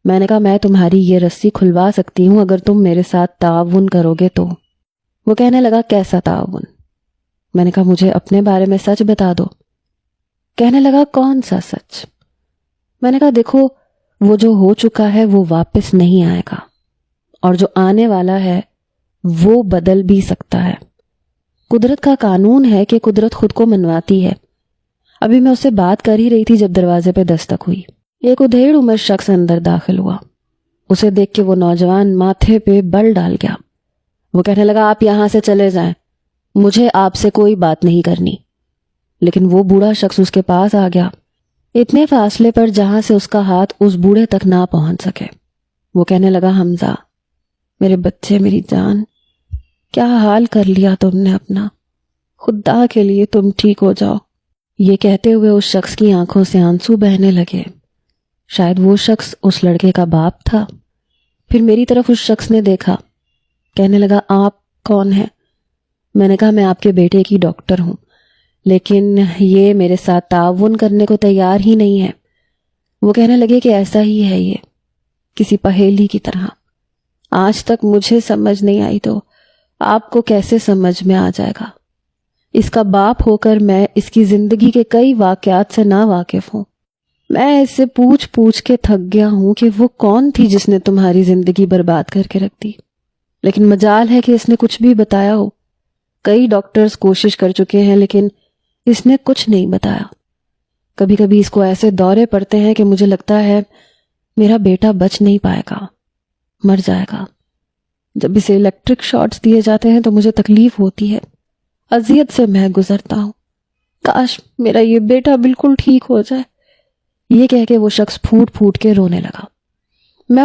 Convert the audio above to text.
میں نے کہا میں تمہاری یہ رسی کھلوا سکتی ہوں اگر تم میرے ساتھ تعاون کرو گے تو۔ وہ کہنے لگا کیسا تعاون؟ میں نے کہا مجھے اپنے بارے میں سچ بتا دو۔ کہنے لگا کون سا سچ؟ میں نے کہا دیکھو وہ جو ہو چکا ہے وہ واپس نہیں آئے گا، اور جو آنے والا ہے وہ بدل بھی سکتا ہے۔ قدرت کا قانون ہے کہ قدرت خود کو منواتی ہے۔ ابھی میں اس سے بات کر ہی رہی تھی جب دروازے پہ دستک ہوئی۔ ایک ادھیڑ عمر شخص اندر داخل ہوا۔ اسے دیکھ کے وہ نوجوان ماتھے پہ بل ڈال گیا۔ وہ کہنے لگا آپ یہاں سے چلے جائیں، مجھے آپ سے کوئی بات نہیں کرنی۔ لیکن وہ بوڑھا شخص اس کے پاس آ گیا، اتنے فاصلے پر جہاں سے اس کا ہاتھ اس بوڑھے تک نہ پہنچ سکے۔ وہ کہنے لگا حمزہ، میرے بچے، میری جان، کیا حال کر لیا تم نے اپنا، خدا کے لیے تم ٹھیک ہو جاؤ۔ یہ کہتے ہوئے اس شخص کی آنکھوں سے آنسو بہنے لگے۔ شاید وہ شخص اس لڑکے کا باپ تھا۔ پھر میری طرف اس شخص نے دیکھا، کہنے لگا آپ کون ہیں؟ میں نے کہا میں آپ کے بیٹے کی ڈاکٹر ہوں، لیکن یہ میرے ساتھ تعاون کرنے کو تیار ہی نہیں ہے۔ وہ کہنے لگے کہ ایسا ہی ہے، یہ کسی پہیلی کی طرح، آج تک مجھے سمجھ نہیں آئی تو آپ کو کیسے سمجھ میں آ جائے گا؟ اس کا باپ ہو کر میں اس کی زندگی کے کئی واقعات سے نا واقف ہوں۔ میں اس سے پوچھ پوچھ کے تھک گیا ہوں کہ وہ کون تھی جس نے تمہاری زندگی برباد کر کے رکھ دی، لیکن مجال ہے کہ اس نے کچھ بھی بتایا ہو۔ کئی ڈاکٹرز کوشش کر چکے ہیں لیکن اس نے کچھ نہیں بتایا۔ کبھی کبھی اس کو ایسے دورے پڑتے ہیں کہ مجھے لگتا ہے میرا بیٹا بچ نہیں پائے گا، مر جائے گا۔ جب اسے الیکٹرک شاٹس دیے جاتے ہیں تو مجھے تکلیف ہوتی ہے، اذیت سے میں گزرتا ہوں۔ کاش میرا یہ بیٹا بالکل ٹھیک ہو جائے۔ یہ کہہ کے وہ شخص پھوٹ پھوٹ کے رونے لگا۔ میں